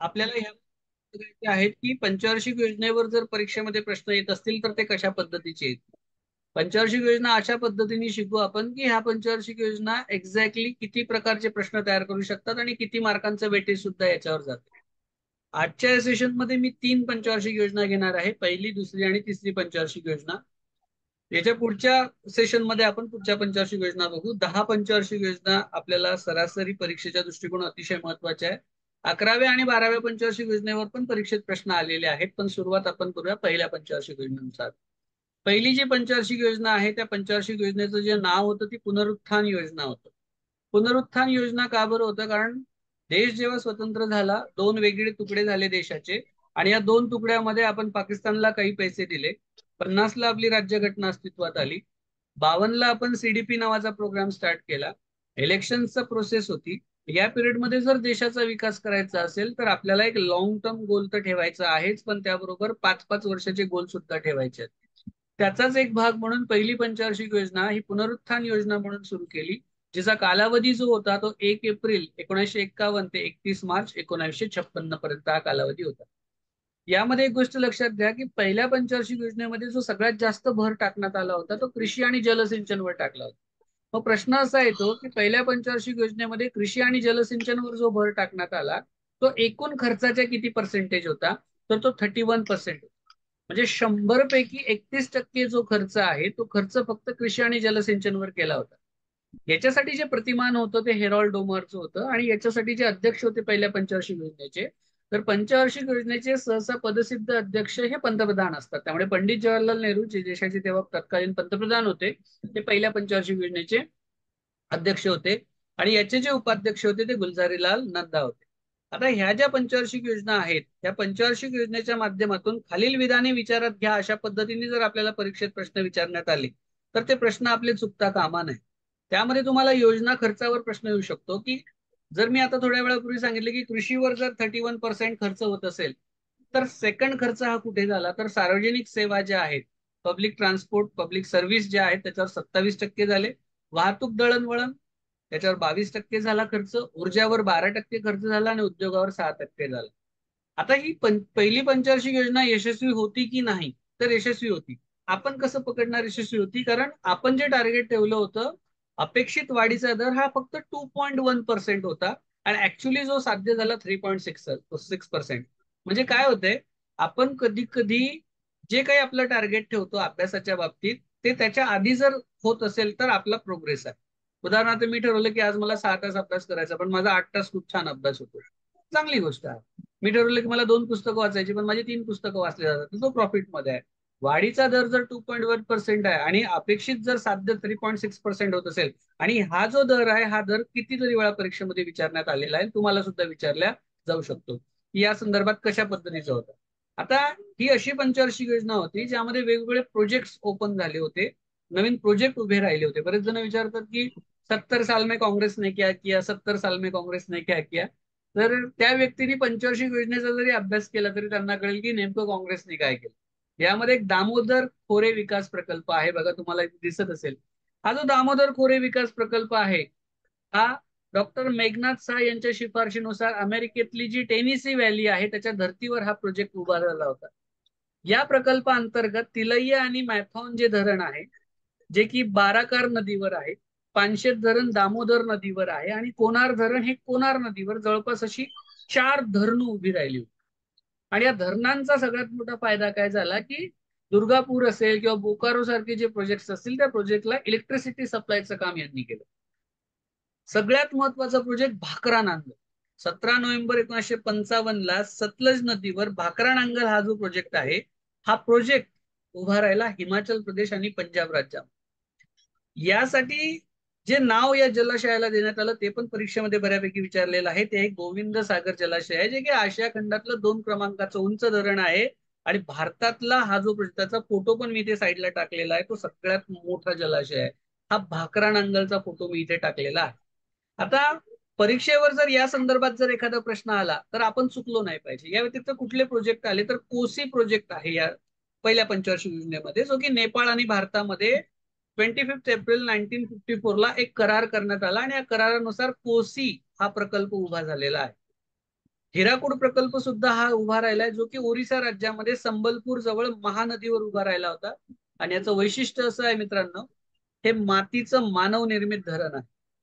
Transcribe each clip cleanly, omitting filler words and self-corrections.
आपल्याला ह्या बघायचे आहेत की पंचवार्षिक योजनेवर जर परीक्षेमध्ये प्रश्न येत असतील तर ते कशा पद्धतीचे आहेत. पंचवार्षिक योजना अशा पद्धतीने शिकू आपण की ह्या पंचवार्षिक योजना एक्झॅक्टली किती प्रकारचे प्रश्न तयार करू शकतात आणि किती मार्कांचं वेटेज सुद्धा याच्यावर जाते. आजच्या या सेशन मध्ये मी 3 पंचवार्षिक योजना घेणार आहे, पहिली, दुसरी आणि तिसरी पंचवार्षिक योजना. याच्या पुढच्या सेशन मध्ये आपण पुढच्या पंचवार्षिक योजना बघू. 10 पंचवार्षिक योजना आपल्याला सरासरी परीक्षेच्या दृष्टिकोन अतिशय महत्वाच्या आहे. 11व्या आणि 12व्या पंचवार्षिक योजनेवर पण परीक्षेत प्रश्न आलेले आहेत, पण सुरुवात आपण करूया पहिल्या पंचवार्षिक योजनेनुसार. पहिली जी पंचवार्षिक योजना आहे त्या पंचवार्षिक योजनेचं जे नाव होतं ती पुनरुत्थान योजना होतं. पुनरुत्थान योजना का बरं होतं? कारण देश जेव्हा स्वतंत्र झाला, दोन वेगळे तुकडे झाले देशाचे, आणि या दोन तुकड्यामध्ये आपण पाकिस्तानला काही पैसे दिले. 50ला आपली राज्यघटना अस्तित्वात आली. 52ला आपण सीडीपी नावाचा प्रोग्राम स्टार्ट केला. इलेक्शनचा प्रोसेस होती. या पिरियडमध्ये जर देशाचा विकास करायचा असेल तर आपल्याला एक लॉंग टर्म गोल तर ठेवायचा आहेच, पण त्याबरोबर 5-5 वर्षाचे गोल सुद्धा ठेवायचे आहेत. त्याचाच एक भाग म्हणून पहिली पंचवार्षिक योजना ही पुनरुत्थान योजना म्हणून सुरू केली, जिचा कालावधी जो होता तो 1 एप्रिल 1951 ते 31 मार्च 1956 पर्यंत हा कालावधी होता. यामध्ये एक गोष्ट लक्षात घ्या की पहिल्या पंचवार्षिक योजनेमध्ये जो सगळ्यात जास्त भर टाकण्यात आला होता तो कृषी आणि जलसिंचनवर टाकला होता. मग प्रश्न असा येतो की पहिल्या पंचवार्षिक योजनेमध्ये कृषी आणि जलसिंचनवर जो भर टाकण्यात आला तो एकूण खर्चाच्या किती पर्सेंटेज होता? तर तो 31%. म्हणजे 100 पैकी 31% जो खर्च आहे तो खर्च फक्त कृषी आणि जलसिंचनवर केला होता. याच्यासाठी जे प्रतिमान होतं ते हेरॉल्ड डोमरचं होतं, आणि याच्यासाठी जे अध्यक्ष होते पहिल्या पंचवार्षिक योजनेचे, तर पंचवार्षिक योजनेचे सहसा पदसिद्ध अध्यक्ष हे पंतप्रधान असतात. त्यामुळे पंडित जवाहरलाल नेहरू जे देशाचे तेव्हा तत्कालीन पंतप्रधान होते ते पहिल्या पंचवार्षिक योजनेचे अध्यक्ष होते, आणि याचे जे उपाध्यक्ष होते ते गुलजारीलाल नंदा होते. आता ह्या ज्या पंचवार्षिक योजना आहेत त्या पंचवार्षिक योजनेच्या माध्यमातून खालील विधाने विचारात घ्या अशा पद्धतीने जर आपल्याला परीक्षेत प्रश्न विचारण्यात आले तर ते प्रश्न आपले चुकता कामा नये. त्यामध्ये तुम्हाला योजना खर्चावर प्रश्न येऊ शकतो की जर मी आता थोड्या वेळापूर्वी सांगितले की कृषीवर जर 31% खर्च होत असेल तर सेकंड खर्च हा कुठे झाला? तर सार्वजनिक सेवा ज्या आहेत, पब्लिक ट्रान्सपोर्ट, पब्लिक सर्व्हिस ज्या आहेत त्याच्यावर 27% झाले. वाहतूक दळणवळण त्याच्यावर 22% झाला खर्च, ऊर्जावर 12% खर्च झाला आणि उद्योगावर 6% झाला. आता ही पहिली पंचवार्षिक योजना यशस्वी होती की नाही? तर यशस्वी होती. आपण कसं पकडणार यशस्वी होती? कारण आपण जे टार्गेट ठेवलं होतं अपेक्षित वाढीचा दर हा फक्त 2.1% होता, आणि ऍक्च्युली जो साध्य झाला 3.6%. म्हणजे काय होतंय, आपण कधी कधी जे काही आपलं टार्गेट ठेवतो अभ्यासाच्या बाबतीत ते त्याच्या आधी जर होत असेल तर आपला प्रोग्रेस आहे. उदाहरणार्थ मी ठरवलं की आज मला 6 तास अभ्यास करायचा पण माझा 8 तास खूप छान अभ्यास होतो, चांगली गोष्ट आहे. मी ठरवलं की मला 2 पुस्तकं वाचायची पण माझी 3 पुस्तकं वाचली जातात, तो प्रॉफिटमध्ये आहे. वाढीचा दर जर 2.1% आहे आणि अपेक्षित जर साध्य 3.6% होत असेल, आणि हा जो दर आहे हा दर कितीतरी वेळा परीक्षेमध्ये विचारण्यात आलेला आहे, तुम्हाला सुद्धा विचारल्या जाऊ शकतो की या संदर्भात कशा पद्धतीचा होता. आता ही अशी पंचवार्षिक योजना होती ज्यामध्ये वेगवेगळे प्रोजेक्ट ओपन झाले होते, नवीन प्रोजेक्ट उभे राहिले होते. बरेच जण विचारतात की 70 साल में काँग्रेस ने क्या किया, 70 साल में काँग्रेस ने क्या किया. तर त्या व्यक्तीने पंचवार्षिक योजनेचा जरी अभ्यास केला तरी त्यांना कळेल की नेमकं काँग्रेसने काय केलं. यामध्ये एक दामोदर खोरे विकास प्रकल्प आहे बघा, तुम्हाला इथे दिसत असेल. हा जो दामोदर खोरे विकास प्रकल्प आहे हा डॉक्टर मेघनाथ साय यांच्या शिफारशीनुसार अमेरिकेतली जी टेनिसी व्हॅली आहे त्याच्या धर्तीवर हा प्रोजेक्ट उभा झाला होता. या प्रकल्पाअंतर्गत तिलैया आणि मॅथॉन जे धरण आहे, जे की बाराकार नदीवर आहे, पानशेत धरण दामोदर नदीवर आहे, आणि कोनार धरण हे कोनार नदीवर, जवळपास अशी 4 धरणं उभी राहिली होती. आणि या धरणांचा सगळ्यात मोठा फायदा काय झाला की दुर्गापूर असेल किंवा बोकारो सारखे जे प्रोजेक्ट असतील त्या प्रोजेक्टला इलेक्ट्रिसिटी सप्लायचं काम यांनी केलं. सगळ्यात महत्वाचा प्रोजेक्ट भाकरा नांगल. 17 नोव्हेंबर 1955 सतलज नदीवर भाकरा नांगल हा जो प्रोजेक्ट आहे हा प्रोजेक्ट उभा राहिला हिमाचल प्रदेश आणि पंजाब राज्यात. यासाठी जे नाव या जलाशयाला देण्यात आलं ते पण परीक्षेमध्ये बऱ्यापैकी विचारलेलं आहे. ते एक गोविंद सागर जलाशय आहे, जे की आशिया खंडातलं 2 क्रमांकाचं उंच धरण आहे, आणि भारतातला हा जो त्याचा फोटो पण मी इथे साईडला टाकलेला आहे, तो सगळ्यात मोठा जलाशय आहे. हा भाकरा नांगलचा फोटो मी इथे टाकलेला आहे. आता परीक्षेवर जर या संदर्भात जर एखादा प्रश्न आला तर आपण चुकलो नाही पाहिजे. या व्यतिरिक्त कुठले प्रोजेक्ट आले तर कोसी प्रोजेक्ट आहे या पहिल्या पंचवार्षिक योजनेमध्ये, जो की नेपाळ आणि भारतामध्ये 25 एप्रिल 1954 ला एक करार करण्यात आला, आणि या करारानुसार कोसी हा प्रकल्प उभा झालेला आहे. हिराकूड प्रकल्प सुद्धा हा उभा राहिलाय, जो की ओरिसा राज्यामध्ये संबलपूर जवळ महानदीवर उभा राहिला होता. आणि याचं वैशिष्ट्य असं आहे मित्रांनो, हे मातीचं मानव निर्मित धरण आहे.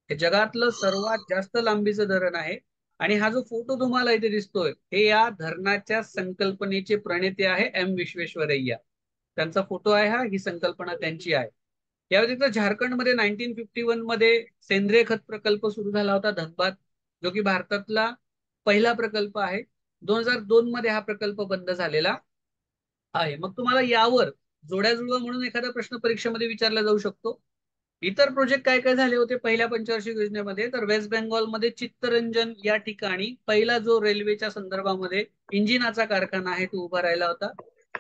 हे जगातलं सर्वात जास्त लांबीचं धरण आहे. आणि हा जो फोटो तुम्हाला इथे दिसतोय, हे या धरणाच्या संकल्पनेचे प्रणेते आहे एम विश्वेश्वरय्या. त्यांचा फोटो आहे हा, ही संकल्पना त्यांची आहे. या व्यतिरिक्त झारखंडमध्ये 1951 मध्ये सेंद्रिय खत प्रकल्प सुरू झाला होता धनबाद, जो की भारतातला पहिला प्रकल्प आहे. 2002 मध्ये हा प्रकल्प बंद झालेला आहे. मग तुम्हाला यावर जोड्याजुळवा म्हणून एखादा प्रश्न परीक्षेमध्ये विचारला जाऊ शकतो. इतर प्रोजेक्ट काय काय झाले होते पहिल्या पंचवार्षिक योजनेमध्ये, तर वेस्ट बेंगॉलमध्ये चित्तरंजन या ठिकाणी पहिला जो रेल्वेच्या संदर्भामध्ये इंजिनाचा कारखाना आहे तो उभा राहिला होता.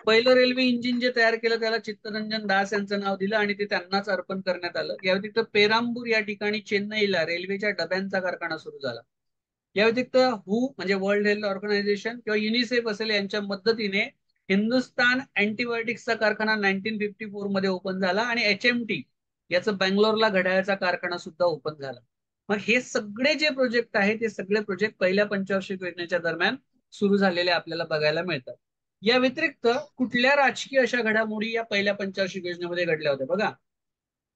पहिलं रेल्वे इंजिन जे तयार केलं त्याला चित्तरंजन दास यांचं नाव दिलं आणि ते त्यांनाच अर्पण करण्यात आलं. या व्यतिरिक्त पेरांबूर या ठिकाणी चेन्नईला रेल्वेच्या डब्यांचा कारखाना सुरू झाला. या व्यतिरिक्त हू म्हणजे वर्ल्ड हेल्थ ऑर्गनायझेशन किंवा युनिसेफ असेल यांच्या मदतीने हिंदुस्तान अँटीबायोटिक्सचा कारखाना 1954 मध्ये ओपन झाला आणि HMT याचं बँगलोरला घड्याळाचा कारखाना सुद्धा ओपन झाला. मग हे सगळे जे प्रोजेक्ट आहेत ते सगळे प्रोजेक्ट पहिल्या पंचवार्षिक योजनेच्या दरम्यान सुरू झालेले आपल्याला बघायला मिळतात. या व्यतिरिक्त कुठल्या राजकीय अशा घडामोडी या पहिल्या पंचवार्षिक योजनेमध्ये घडल्या होत्या बघा.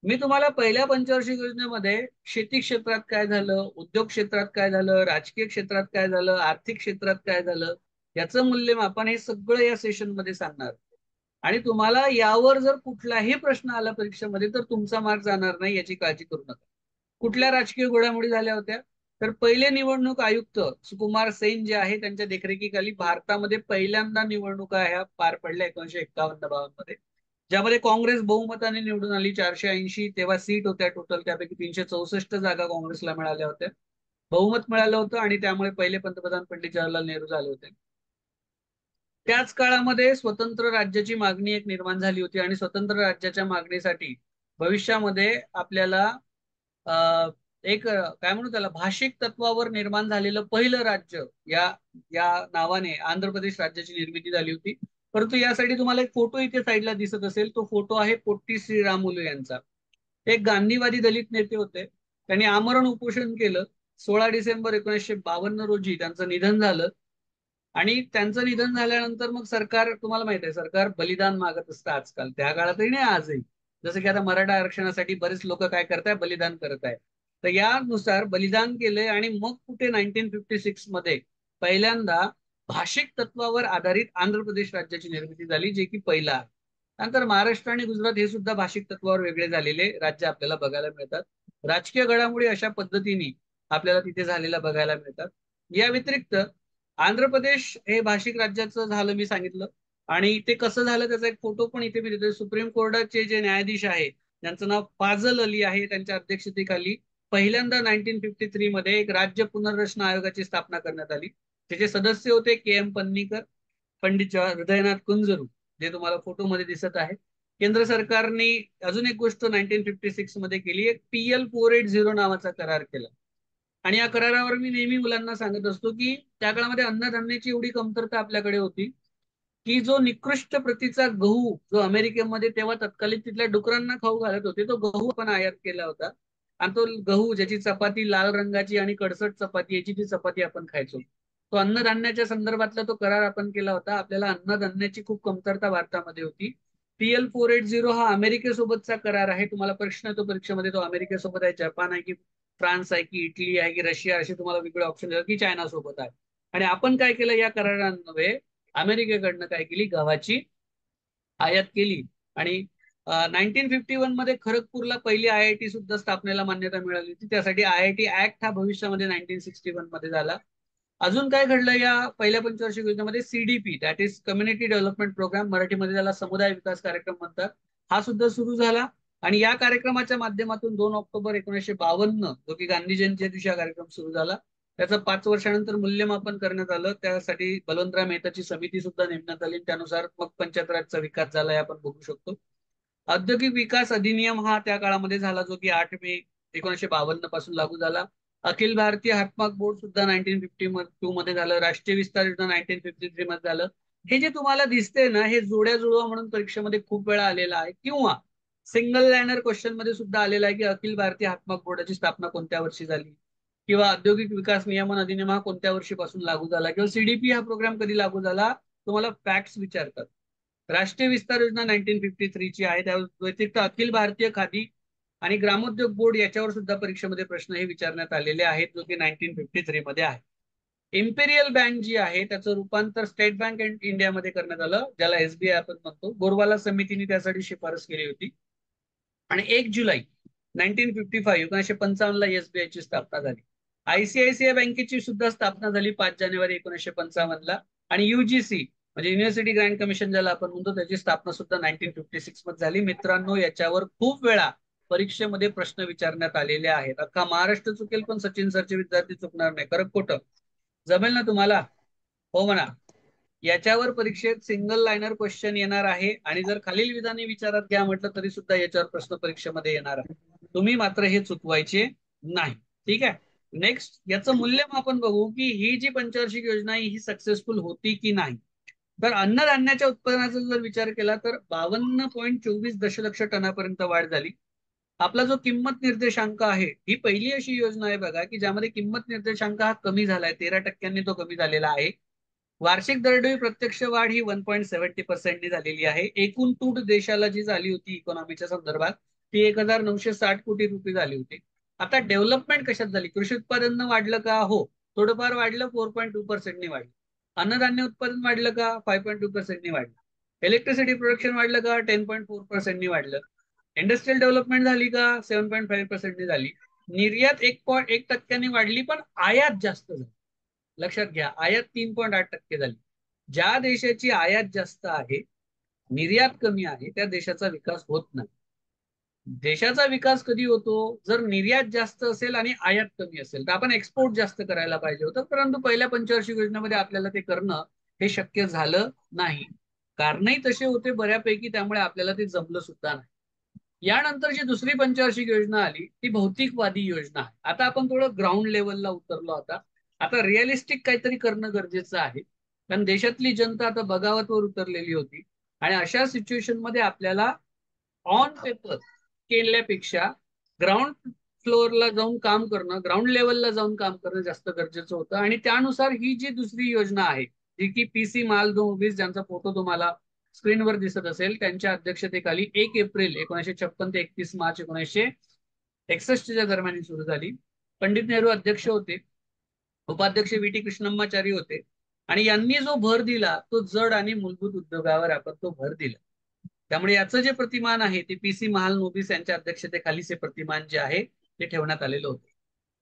मी तुम्हाला पहिल्या पंचवार्षिक योजनेमध्ये शेती क्षेत्रात काय झालं, उद्योग क्षेत्रात काय झालं, राजकीय क्षेत्रात काय झालं, आर्थिक क्षेत्रात काय झालं, याचं मूल्यमापन हे सगळं या सेशन मध्ये सांगणार. आणि तुम्हाला यावर जर कुठलाही प्रश्न आला परीक्षेमध्ये तर तुमचा मार्क जाणार नाही, याची काळजी करू नका. कुठल्या राजकीय घडामोडी झाल्या होत्या, तर पहिले निवडणूक आयुक्त सुकुमार सेन जे आहे त्यांच्या देखरेखीखाली भारतामध्ये पहिल्यांदा निवडणुका ह्या पार पडल्या 1951-52 मध्ये, ज्यामध्ये काँग्रेस बहुमताने निवडून आली. 480 तेव्हा सीट होत्या टोटल, त्यापैकी 364 जागा काँग्रेसला मिळाल्या होत्या. बहुमत मिळालं होतं आणि त्यामुळे पहिले पंतप्रधान पंडित जवाहरलाल नेहरू झाले होते. त्याच काळामध्ये स्वतंत्र राज्याची मागणी एक निर्माण झाली होती आणि स्वतंत्र राज्याच्या मागणीसाठी भविष्यामध्ये आपल्याला एक काय म्हणू त्याला भाषिक तत्वावर निर्माण झालेलं पहिलं राज्य या या नावाने आंध्र प्रदेश राज्याची निर्मिती झाली होती. परंतु यासाठी तुम्हाला एक फोटो इथे साईडला दिसत असेल, तो फोटो आहे पोट्टी श्रीरामुलू यांचा. ते एक गांधीवादी दलित नेते होते. त्यांनी आमरण उपोषण केलं. 16 डिसेंबर 1952 रोजी त्यांचं निधन झालं. आणि त्यांचं निधन झाल्यानंतर मग सरकार, तुम्हाला माहित आहे सरकार बलिदान मागत असतं आजकाल, त्या काळातही नाही आजही. जसं की आता मराठा आरक्षणासाठी बरेच लोक काय करताय, बलिदान करत आहे. तर यानुसार बलिदान केलंय आणि मग कुठे 1956 मध्ये पहिल्यांदा भाषिक तत्वावर आधारित आंध्र प्रदेश राज्याची निर्मिती झाली, जे की पहिला आहे. नंतर महाराष्ट्र आणि गुजरात हे सुद्धा भाषिक तत्वावर वेगळे झालेले राज्य आपल्याला बघायला मिळतात. राजकीय घडामोडी अशा पद्धतीने आपल्याला तिथे झालेल्या बघायला मिळतात. या व्यतिरिक्त आंध्र प्रदेश हे भाषिक राज्याचं झालं मी सांगितलं. आणि ते कसं झालं त्याचा एक फोटो पण इथे मी देतोय. सुप्रीम कोर्टाचे जे न्यायाधीश आहे ज्यांचं नाव फाजल अली आहे, त्यांच्या अध्यक्षतेखाली पहिल्यांदा 1953 मध्ये एक राज्य पुनर्रचना आयोगाची स्थापना करण्यात आली. त्याचे सदस्य होते KM पन्नीकर, पंडित हृदयनाथ कुंजरू, जे तुम्हाला फोटोमध्ये दिसत आहे. केंद्र सरकारने अजून एक गोष्ट 1956 मध्ये केली, एक PL 480 नावाचा करार केला. आणि या करारावर मी नेहमी मुलांना सांगत असतो की त्या काळामध्ये अन्नधान्याची एवढी कमतरता आपल्याकडे होती की जो निकृष्ट प्रतीचा गहू जो अमेरिकेमध्ये तेव्हा तत्कालीन तिथल्या डुकरांना खाऊ घालत होते, तो गहू आपण आयात केला होता. आणि तो गहू ज्याची चपाती लाल रंगाची आणि कडसट चपाती, याची ती चपाती आपण खायचो. तो अन्नधान्याच्या संदर्भातला तो करार आपण केला होता. आपल्याला अन्नधान्याची खूप कमतरता भारतामध्ये होती. PL 480 हा अमेरिकेसोबतचा करार आहे. तुम्हाला प्रश्न येतो परीक्षेमध्ये, तो अमेरिकेसोबत आहे, जपान आहे की फ्रान्स आहे की इटली आहे की रशिया, असे तुम्हाला वेगळे ऑप्शन देतात की चायना सोबत आहे. आणि आपण काय केलं या करारांमध्ये, अमेरिकेकडनं काय केली, गव्हाची आयात केली. आणि 1951 मध्ये खरगपूरला पहिली IIT सुद्धा स्थापनेला मान्यता मिळाली होती. त्यासाठी IIT ऍक्ट हा भविष्यामध्ये 1961 मध्ये झाला. अजून काय घडलं या पहिल्या पंचवार्षिक योजनेमध्ये, CDP that is community development program, मराठीमध्ये त्याला समुदाय विकास कार्यक्रम म्हणतात, हा सुद्धा सुरू झाला. आणि या कार्यक्रमाच्या माध्यमातून 2 ऑक्टोबर 1952, जो की गांधी जयंतीच्या दिवशी हा कार्यक्रम सुरू झाला, त्याचं 5 वर्षानंतर मूल्यमापन करण्यात आलं. त्यासाठी बलवंतराव मेहताची समिती सुद्धा नेमण्यात आली. त्यानुसार मग पंचायत राजचा विकास झाला, हे आपण बघू शकतो. औद्योगिक विकास अधिनियम हा त्या काळामध्ये झाला, जो की 8 मे 1952 पासून लागू झाला. अखिल भारतीय हातमाग बोर्ड सुद्धा 1952 मध्ये झालं. राष्ट्रीय विस्तार योजना 1953 मध्ये झालं. हे जे तुम्हाला दिसते ना, हे जोड्या जुळवा म्हणून परीक्षेमध्ये खूप वेळा आलेला आहे, किंवा सिंगल लाईनर क्वेश्चन मध्ये सुद्धा आलेला आहे की अखिल भारतीय हातमाग बोर्डाची स्थापना कोणत्या वर्षी झाली. किंवा औद्योगिक विकास नियमन अधिनियम हा कोणत्या वर्षीपासून लागू झाला, किंवा सीडीपी हा प्रोग्राम कधी लागू झाला, तुम्हाला फॅक्ट्स विचारतात. राष्ट्रीय विस्तार योजना 1953 ची आहे. त्या व्यतिरिक्त अखिल भारतीय खादी आणि ग्रामोद्योग बोर्ड याच्यावर सुद्धा परीक्षेमध्ये प्रश्न हे विचारण्यात आलेले आहेत, जो की 1953 मध्ये आहे. इम्पेरियल बँक जी आहे त्याचं रूपांतर स्टेट बँक इंडियामध्ये करण्यात आलं, ज्याला एसबीआय आपण म्हणतो. गोरवाला समितीने त्यासाठी शिफारस केली होती. आणि 1 जुलै 1955 1955 ला एसबीआय ची स्थापना झाली. आयसीआयसीआय बँकेची सुद्धा स्थापना झाली 5 जानेवारी 1955 ला. आणि युजीसी म्हणजे युनिव्हर्सिटी ग्रँड कमिशन ज्याला आपण म्हणतो, त्याची स्थापना सुद्धा 1956 मध्ये झाली. मित्रांनो, याच्यावर खूप वेळा परीक्षेमध्ये प्रश्न विचारण्यात आलेले आहेत. अख्खा महाराष्ट्र चुकेल पण सचिन सरचे विद्यार्थी चुकणार नाही. खरं खोटं? जमेल ना तुम्हाला? हो म्हणा. याच्यावर परीक्षेत सिंगल लाईनर क्वेश्चन येणार आहे, आणि जर खालील विधाने विचारात घ्या म्हटलं तरी सुद्धा याच्यावर प्रश्न परीक्षेमध्ये येणार आहे. तुम्ही मात्र हे चुकवायचे नाही. ठीक आहे. नेक्स्ट, याचं मूल्यमापन बघू की ही जी पंचवार्षिक योजना आहे ही सक्सेसफुल होती की नाही. तर अन्नधान्याच्या उत्पादनाचा जर विचार केला तर 52.24 दशलक्ष टनापर्यंत वाढ झाली. आपला जो किंमत निर्देशांक आहे, ही पहिली अशी योजना आहे बघा की ज्यामध्ये किंमत निर्देशांक हा कमी झालाय, 13% तो कमी झालेला आहे. वार्षिक दरडोई प्रत्यक्ष वाढ ही 1.70% झालेली आहे. एकूण तूट देशाला जी झाली होती इकॉनॉमीच्या संदर्भात, ती 1960 कोटी रुपये झाली होती. आता डेव्हलपमेंट कशात झाली? कृषी उत्पादन वाढलं का? हो, थोडंफार वाढलं, 4.2% वाढलं. अन्नधान्य उत्पादन वाढलं का? 5.2% वाढलं. इलेक्ट्रिसिटी प्रोडक्शन वाढलं का? 10.4% वाढलं. इंडस्ट्रियल डेव्हलपमेंट झाली का? 7.5% झाली. निर्यात 1.1% वाढली, पण आयात जास्त झाली. लक्षात घ्या, आयात 3.8% झाली. ज्या देशाची आयात जास्त आहे, निर्यात कमी आहे, त्या देशाचा विकास होत नाही. देशाचा विकास कधी होतो? जर निर्यात जास्त असेल आणि आयात कमी असेल. तर आपण एक्सपोर्ट जास्त करायला पाहिजे होतं, परंतु पहिल्या पंचवार्षिक योजनेमध्ये आपल्याला ते करणं हे शक्य झालं नाही. कारणही तसे होते बऱ्यापैकी, त्यामुळे आपल्याला ते जमलं सुद्धा नाही. यानंतर जी दुसरी पंचवार्षिक योजना आली ती भौतिकवादी योजना आहे. आता आपण थोडं ग्राउंड लेवलला उतरलो. आता रिअलिस्टिक काहीतरी करणं गरजेचं आहे, कारण देशातली जनता आता बगावतवर उतरलेली होती. आणि अशा सिच्युएशन मध्ये आपल्याला ऑन पेपर केल्यापेक्षा ग्राउंड फ्लोअरला जाऊन काम करणं, ग्राउंड लेवलला जाऊन काम करणं जास्त गरजेचं होतं. आणि त्यानुसार ही जी दुसरी योजना आहे, जी की पीसी माल 2020, ज्यांचा फोटो तुम्हाला स्क्रीनवर दिसत असेल, त्यांच्या अध्यक्षतेखाली 1 एप्रिल 1956 ते 31 मार्च 1961 दरम्यान सुरू झाली. पंडित नेहरू अध्यक्ष होते, उपाध्यक्ष व्ही टी कृष्णम्माचारी होते. आणि यांनी जो भर दिला तो जड आणि मूलभूत उद्योगावर आपण तो भर दिला. त्यामुळे याचं जे प्रतिमान आहे ते पीसी महालनोबिस यांच्या अध्यक्षतेखाली हे प्रतिमान जे आहे ते ठेवण्यात आलेलं होतं.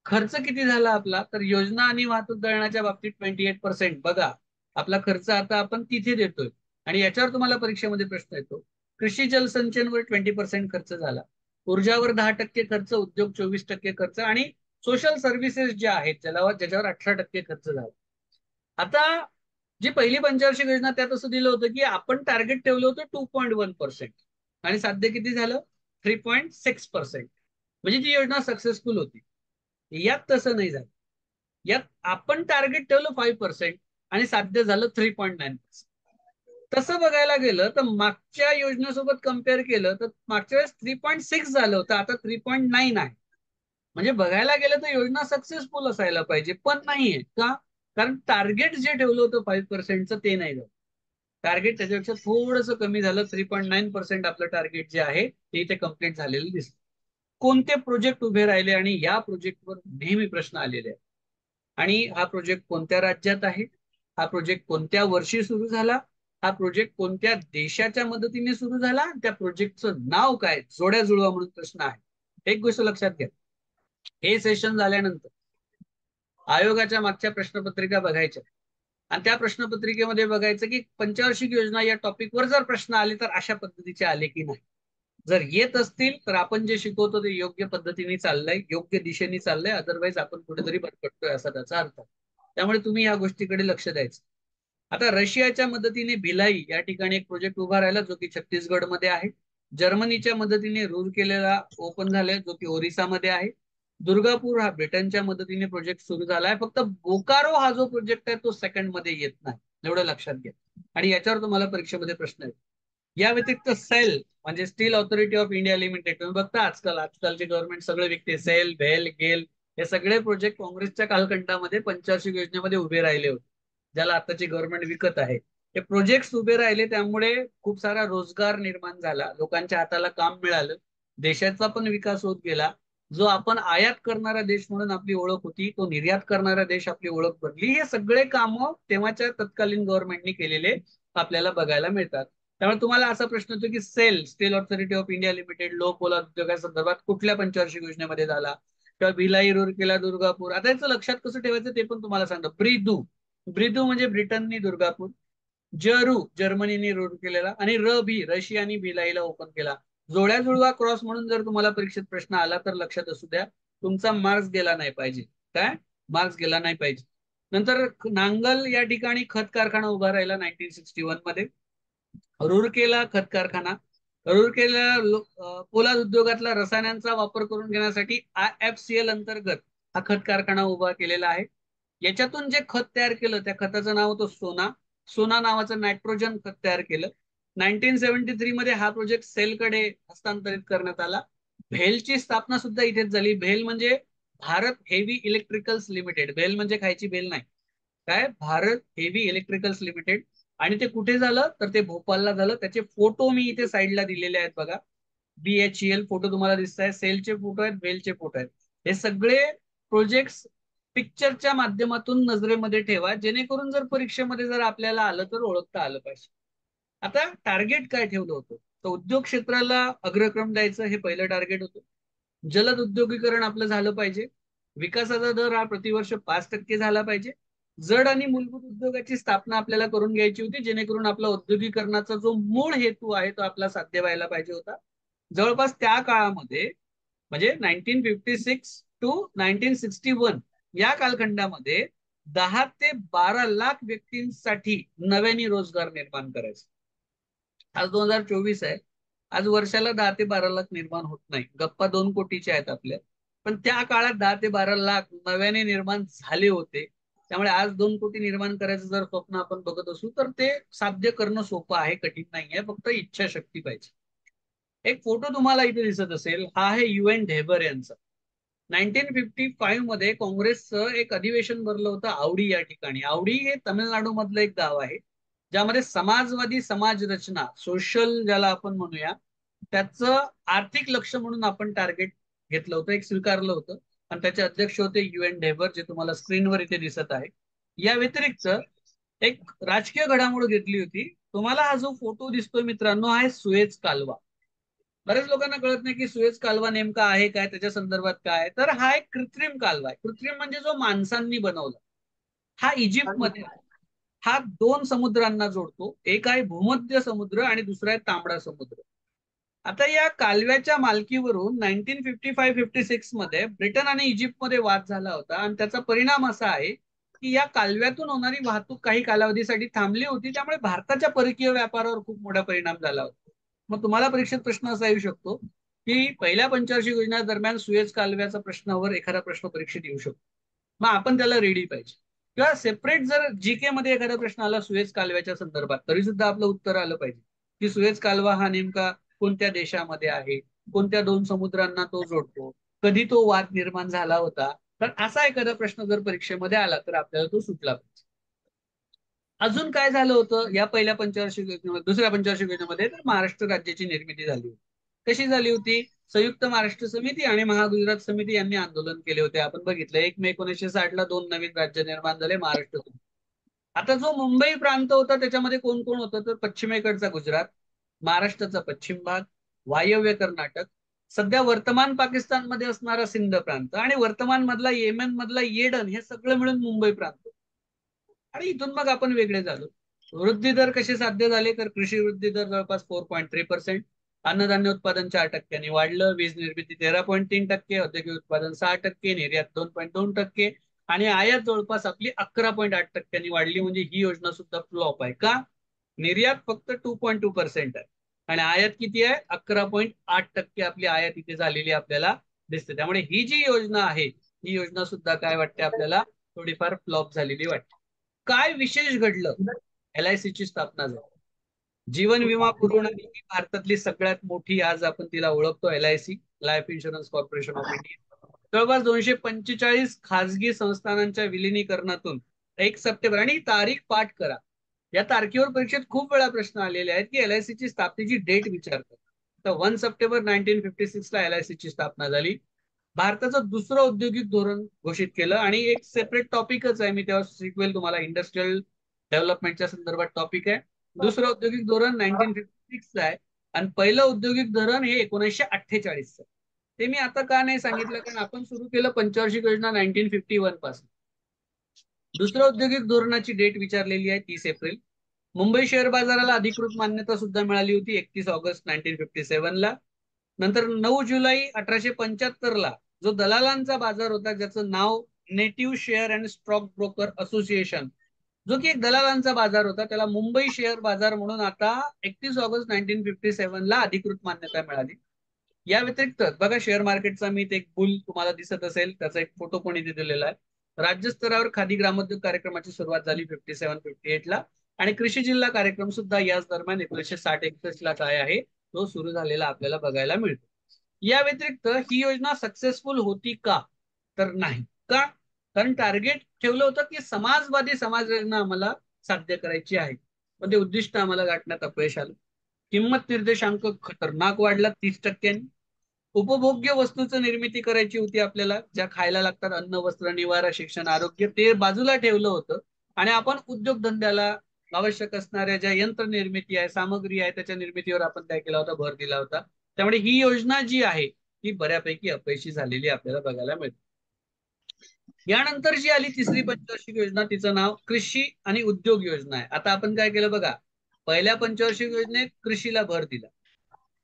खर्च किती झाला आपला? तर योजना आणि वाहतूक दळणाच्या बाबतीत 28%. बघा, आपला खर्च आता आपण तिथे देतोय. आणि याच्यावर तुम्हाला परीक्षेमध्ये प्रश्न येतो. कृषी जलसंचयनवर 20% खर्च झाला, ऊर्जावर 10% खर्च, उद्योग 24% खर्च, आणि सोशल सर्व्हिसेस ज्या आहेत ज्याच्यावर 18% खर्च झाला. आता जी पहिली पंचवार्षिक योजना त्यात असं दिलं होतं की आपण टार्गेट ठेवलं होतं 2.1%, आणि साध्य किती झालं? 3.6%. म्हणजे ती योजना सक्सेसफुल होती. यात तसं नाही झालं. यात आपण टार्गेट ठेवलं 5% आणि साध्य झालं 3.9%. तसं बघायला गेलं तर मागच्या योजनेसोबत कम्पेअर केलं तर मागच्या वेळेस 3.6 झालं होतं, आता 3.9 आहे. म्हणजे बघायला गेलं तर योजना सक्सेसफुल असायला पाहिजे, पण नाहीये का? कारण टार्गेट जे ठेवलं होतं 5%चं ते नाही झालं. टार्गेट त्याच्यापेक्षा थोडंसं कमी झालं. 3.9% आपलं टार्गेट जे आहे ते इथे कम्प्लीट झालेलं दिसतं. कोणते प्रोजेक्ट उभे राहिले? आणि या प्रोजेक्टवर नेहमी प्रश्न आलेले आहेत. आणि हा प्रोजेक्ट कोणत्या राज्यात आहे? हा प्रोजेक्ट कोणत्या वर्षी सुरू झाला? हा प्रोजेक्ट कोणत्या देशाच्या मदतीने सुरू झाला? त्या प्रोजेक्टचं नाव काय? जोड्या जुळवा म्हणून प्रश्न आहे. एक गोष्ट लक्षात घ्या, हे सेशन झाल्यानंतर आयोगाच्या मागच्या प्रश्नपत्रिका बघायच्या, आणि त्या प्रश्नपत्रिकेमध्ये बघायचं की पंचवार्षिक योजना या टॉपिकवर जर प्रश्न आले तर अशा पद्धतीचे आले की नाही. जर येत असतील तर आपण जे शिकवतो ते योग्य पद्धतीने चाललंय, योग्य दिशेने चाललंय, अदरवाईज आपण कुठेतरी भरकटतोय असा त्याचा अर्थ. त्यामुळे तुम्ही या गोष्टीकडे लक्ष द्यायचं. आता रशियाच्या मदतीने भिलाई या ठिकाणी एक प्रोजेक्ट उभा राहिला, जो की छत्तीसगड मध्ये आहे. जर्मनीच्या मदतीने रूरकेला ओपन झालाय, जो की ओरिसामध्ये आहे. दुर्गापूर हा ब्रिटनच्या मदतीने प्रोजेक्ट सुरू झालाय. फक्त बोकारो हा जो प्रोजेक्ट आहे तो सेकंड मध्ये येत नाही, एवढं लक्षात घ्या. आणि याच्यावर तुम्हाला परीक्षेमध्ये प्रश्न आहेत. या व्यतिरिक्त सेल म्हणजे steel authority of India limited, तुम्ही बघता आजकालचे गव्हर्नमेंट सगळे विकते, सेल, भेल, गेल, हे सगळे प्रोजेक्ट काँग्रेसच्या कालखंडामध्ये पंचवार्षिक योजनेमध्ये उभे राहिले होते, ज्याला आताची गव्हर्नमेंट विकत आहे. हे प्रोजेक्ट उभे राहिले त्यामुळे खूप सारा रोजगार निर्माण झाला, लोकांच्या हाताला काम मिळालं, देशाचा पण विकास होत गेला. जो आपण आयात करणारा देश म्हणून आपली ओळख होती, तो निर्यात करणारा देश आपली ओळख बनली. हे सगळे कामं तेव्हाच्या तत्कालीन गव्हर्नमेंटनी केलेले आपल्याला बघायला मिळतात. त्यामुळे तुम्हाला असा प्रश्न येतो की steel authority of India limited, लोह पोलाद उद्योगासंदर्भात कुठल्या पंचवार्षिक योजनेमध्ये झाला, किंवा भिलाई, रूरकेला, दुर्गापूर. आता याचं लक्षात कसं ठेवायचं ते पण तुम्हाला सांगतो. ब्रिदू, ब्रिदू म्हणजे ब्रिटननी दुर्गापूर, जरू जर्मनीने रूर केलेला, आणि रशियानी भिलाईला ओपन केला. जोड्या जुळवा क्रॉस म्हणून जर तुम्हाला परीक्षेत प्रश्न आला तर लक्षात असू द्या, तुमचा मार्क्स गेला नाही पाहिजे. काय मार्क्स गेला नाही पाहिजे. नंतर नांगल या ठिकाणी खत कारखाना उभा राहिला 1961 मध्ये. रूरकेला खत कारखाना, रूरकेला पोलाद उद्योगातला रसायनांचा वापर करून घेण्यासाठी IFCL अंतर्गत हा खत कारखाना उभा केलेला आहे. याच्यातून जे खत तयार केलं त्या खताचं नाव होतं सोना. सोना नावाचं नायट्रोजन खत तयार केलं. 1973 मध्ये हा प्रोजेक्ट सेलकडे हस्तांतरित करण्यात आला. भेलची स्थापना सुद्धा इथेच झाली. भेल म्हणजे भारत हेवी इलेक्ट्रिकल्स लिमिटेड. भेल म्हणजे खायची भेल नाही, काय, भारत हेवी इलेक्ट्रिकल्स लिमिटेड. आणि ते कुठे झालं तर ते भोपाळला झालं. त्याचे फोटो मी इथे साईडला दिलेले आहेत बघा. BHEL फोटो तुम्हाला दिसत आहे, सेलचे फोटो आहेत, बेलचे फोटो आहेत. हे सगळे प्रोजेक्ट पिक्चरच्या माध्यमातून नजरेमध्ये ठेवा, जेणेकरून जर परीक्षेमध्ये जर आपल्याला आलं तर ओळखता आलं पाहिजे. आता टार्गेट काय ठेवलं होतं, तर उद्योग क्षेत्राला अग्रक्रम द्यायचं हे पहिलं टार्गेट होतं. जलद उद्योगीकरण आपलं झालं पाहिजे. विकासाचा दर हा प्रतिवर्ष 5% झाला पाहिजे. जड आणि मूलभूत उद्योगाची स्थापना आपल्याला करून घ्यायची होती, जेणेकरून आपला औद्योगिकरणाचा जो मूळ हेतू आहे तो आपला साध्य व्हायला पाहिजे होता. जवळपास त्या काळामध्ये, म्हणजे 1956 to 1961 या कालखंडामध्ये 10 ते 12 लाख व्यक्तींसाठी नव्याने रोजगार निर्माण करायचे. आज 2024 आहे. आज वर्षाला 10 ते 12 लाख निर्माण होत नाही. गप्पा 2 कोटीच्या आहेत आपल्या. पण त्या काळात 10 ते 12 लाख नव्याने निर्माण झाले होते. त्यामुळे आज 2 कोटी निर्माण करायचं जर स्वप्न आपण बघत असू तर ते साध्य करणं सोपं आहे, कठीण नाही आहे. फक्त इच्छाशक्ती पाहिजे. एक फोटो तुम्हाला इथे दिसत असेल, हा आहे UN ढेबर यांचा. 1955 मध्ये काँग्रेसचं एक अधिवेशन भरलं होतं आवडी या ठिकाणी. आवडी हे तमिळनाडू मधलं एक गाव आहे, ज्यामध्ये समाजवादी समाज रचना, सोशल ज्याला आपण म्हणूया, त्याचं आर्थिक लक्ष म्हणून आपण टार्गेट घेतलं होतं, एक स्वीकारलं होतं. आणि त्याचे अध्यक्ष होते UN ढेबर, जे तुम्हाला स्क्रीनवर इथे दिसत आहे. या व्यतिरिक्त एक राजकीय घडामोड घेतली होती. तुम्हाला हा जो फोटो दिसतोय मित्रांनो, हा आहे सुएज कालवा. बऱ्याच लोकांना कळत नाही की सुएज कालवा नेमका आहे काय, त्याच्या संदर्भात काय. तर हा एक कृत्रिम कालवा आहे. कृत्रिम म्हणजे जो माणसांनी बनवला. हा इजिप्तमध्ये, हा 2 समुद्रांना जोडतो. एक आहे भूमध्य समुद्र आणि दुसरा आहे तांबडा समुद्र. आता या कालव्याच्या मालकीवरून 1955-56 मध्ये ब्रिटन आणि इजिप्तमध्ये वाद झाला होता, आणि त्याचा परिणाम असा आहे की या कालव्यातून होणारी वाहतूक काही कालावधीसाठी थांबली होती. त्यामुळे भारताच्या परकीय व्यापारावर खूप मोठा परिणाम झाला होता. मग तुम्हाला परीक्षेत प्रश्न असा येऊ शकतो की पहिल्या पंचवार्षिक योजना दरम्यान सुएज कालव्याचा प्रश्नावर एखादा प्रश्न परीक्षेत येऊ शकतो. मग आपण त्याला रेडी पाहिजे. किंवा सेपरेट जर GK मध्ये एखादा प्रश्न आला सुएज कालव्याच्या संदर्भात, तरी सुद्धा आपलं उत्तर आलं पाहिजे की सुएज कालवा हा नेमका कोणत्या देशामध्ये आहे, कोणत्या 2 समुद्रांना तो जोडतो, कधी तो वाद निर्माण झाला होता. तर असा एखादा प्रश्न जर परीक्षेमध्ये आला तर आपल्याला तो सुटला पाहिजे. अजून काय झालं होतं या पहिल्या पंचवार्षिक योजनेमध्ये, दुसऱ्या पंचवार्षिक योजनेमध्ये, तर महाराष्ट्र राज्याची निर्मिती झाली होती. कशी झाली होती? संयुक्त महाराष्ट्र समिती आणि महागुजरात समिती यांनी आंदोलन केले होते. आपण बघितलं 1 मे 1960ला 2 नवीन राज्य निर्माण झाले, महाराष्ट्र. आता जो मुंबई प्रांत होता त्याच्यामध्ये कोण कोण होतं, तर पश्चिमेकडचा गुजरात, महाराष्ट्राचा पश्चिम भाग, वायव्य कर्नाटक, सध्या वर्तमान पाकिस्तानमध्ये असणारा सिंध प्रांत, आणि वर्तमान मधला येमेन मधला येडन, हे सगळं मिळून मुंबई प्रांत. आणि इथून मग आपण वेगळे झालो. वृद्धी दर कसे साध्य झाले, तर कृषी वृद्धी दर जवळपास 4.3%, अन्नधान्य उत्पादन 4% वाढलं, वीज निर्मिती 13.3%, औद्योगिक उत्पादन 6%, निर्यात 2.2%, आणि आयात जवळपास आपली 11.8% वाढली. म्हणजे ही योजना सुद्धा फ्लॉप आहे. का? निर्यात फक्त 2.2% आहे, आणि आयात किती आहे? 11.8% आपली आयात इथे झालेली आपल्याला दिसते. त्यामुळे ही जी योजना आहे, ही योजना सुद्धा काय वाटते आपल्याला, थोडीफार फ्लॉप झालेली वाटते. काय विशेष घडलं? LIC ची स्थापना झाली. जीवन विमा पुरवणारी ही भारतातली सगळ्यात मोठी, आज आपण तिला ओळखतो, LIC, life insurance corporation of India. जवळपास 245 खासगी संस्थानांच्या विलिनीकरणातून 1 सप्टेंबर, आणि तारीख पाठ करा. या तारखेवर परीक्षेत खूप वेळा प्रश्न आलेले आहेत की LIC ची स्थापनेची डेट विचारतात. तर 1 सप्टेंबर 1956 LIC ची स्थापना झाली. भारताचं दुसरं औद्योगिक धोरण घोषित केलं, आणि एक सेपरेट टॉपिकच आहे, मी तेव्हा शिकवेल तुम्हाला, इंडस्ट्रियल डेव्हलपमेंटच्या संदर्भात टॉपिक आहे. दुसरं औद्योगिक धोरण 1956 आहे, आणि पहिलं औद्योगिक धोरण हे 1948 आहे. ते मी आता का नाही सांगितलं, कारण आपण सुरू केलं पंचवार्षिक योजना 1951 पासून. दुसरं औद्योगिक धोरणाची डेट विचारलेली आहे 30 एप्रिल. मुंबई शेअर बाजाराला अधिकृत मान्यता सुद्धा मिळाली होती 31 ऑगस्ट 1957 ला. नंतर 9 जुलै 1875 ला जो दलालांचा बाजार होता, ज्याचं नाव native share and stock broker association, जो की एक दलालांचा बाजार होता, त्याला मुंबई शेअर बाजार म्हणून आता 31 ऑगस्ट 1957 ला अधिकृत मान्यता मिळाली. या व्यतिरिक्त बघा, शेअर मार्केटचा मी एक बुल तुम्हाला दिसत असेल, त्याचा एक फोटो कोणी दिलेला आहे. राज्य स्तरावर खादी ग्रामोद्योग कार्यक्रमाची सुरुवात झाली 57-58 ला, आणि कृषी जिल्हा कार्यक्रम सुद्धा याच दरम्यान 1960-61 ला काय आहे, तो सुरू झालेला आपल्याला बघायला मिळतो. या व्यतिरिक्त ही योजना सक्सेसफुल होती का? तर नाही. का? कारण टार्गेट ठेवलं होतं की समाजवादी समाज योजना आम्हाला साध्य करायची आहे, पण ते उद्दिष्ट आम्हाला गाठण्यात अपयश आलं. किंमत निर्देशांक खतरनाक वाढला 30%. उपभोग्य वस्तूचं निर्मिती करायची होती आपल्याला, ज्या खायला लागतात, अन्न, वस्त्र, निवारा, शिक्षण, आरोग्य, ते बाजूला ठेवलं होतं, आणि आपण उद्योगधंद्याला आवश्यक असणाऱ्या ज्या यंत्र निर्मिती आहे, सामग्री आहे, त्याच्या निर्मितीवर आपण काय केला होता, भर दिला होता. त्यामुळे ही योजना जी आहे ती बऱ्यापैकी अपयशी झालेली आपल्याला बघायला मिळते. यानंतर जी आली तिसरी पंचवार्षिक योजना, तिचं नाव कृषी आणि उद्योग योजना आहे. आता आपण काय केलं बघा, पहिल्या पंचवार्षिक योजनेत कृषीला भर दिला,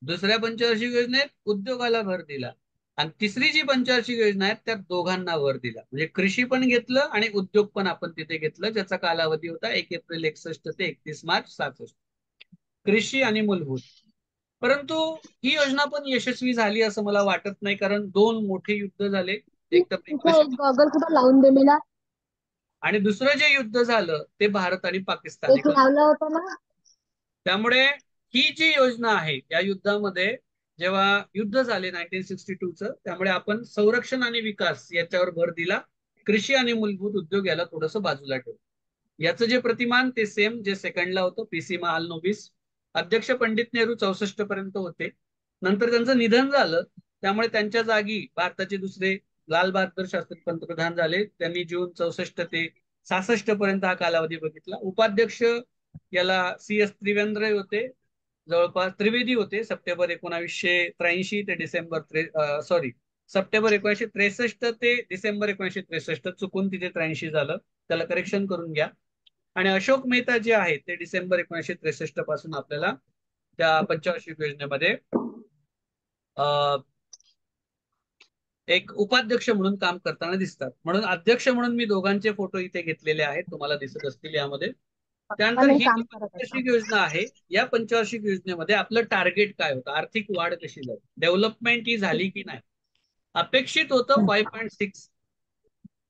दुसऱ्या पंचवार्षिक योजनेत उद्योगाला भर दिला, आणि तिसरी जी पंचवार्षिक योजना आहे त्यात दोघांना भर दिला. म्हणजे कृषी पण घेतलं आणि उद्योग पण आपण तिथे घेतलं, ज्याचा कालावधी होता 1 एप्रिल 61 ते 31 मार्च 66. कृषी आणि मूलभूत. परंतु ही योजना पण यशस्वी झाली असं मला वाटत नाही, कारण दोन मोठे युद्ध झाले. एक तर तिथे एक गॉगल कुठं लावून दिलेला, आणि दुसरं जे युद्ध झालं ते भारत आणि पाकिस्तान एक लावला होता ना. त्यामुळे ही जी योजना आहे, या युद्धामध्ये जेव्हा युद्ध झाले 1962चं, त्यामुळे आपण संरक्षण आणि विकास याच्यावर भर दिला, कृषी आणि मूलभूत उद्योग याला थोडंसं बाजूला ठेवलं. याचं जे प्रतिमान ते सेम जे सेकंडला होतं, PC महालनोबिस. अध्यक्ष पंडित नेहरू 64 पर्यंत होते. नंतर त्यांचं निधन झालं, त्यामुळे त्यांच्या जागी भारताचे दुसरे लाल बहादूर शास्त्री पंतप्रधान झाले. त्यांनी जून 64 ते 66 पर्यंत हा कालावधी बघितला. उपाध्यक्ष याला CS त्रिवेंद्र होते, जवळपास त्रिवेदी होते. सप्टेंबर 1963 ते डिसेंबर 1963, चुकून तिथे 83 झालं, त्याला करेक्शन करून घ्या. आणि अशोक मेहता जे आहेत ते डिसेंबर 1963 पासून आपल्याला त्या पंचवार्षिक योजनेमध्ये एक उपाध्यक्ष म्हणून काम करताना दिसतात. म्हणून अध्यक्ष म्हणून मी दोघांचे फोटो इथे घेतलेले आहेत, तुम्हाला दिसत असतील यामध्ये. त्यानंतर पण ही जी काम करत होता. पंचवार्षिक योजना आहे, या पंचवार्षिक योजनेमध्ये आपलं टार्गेट काय होतं, आर्थिक वाढ कशी झाली, डेव्हलपमेंट ही झाली की नाही. अपेक्षित होतं 5.6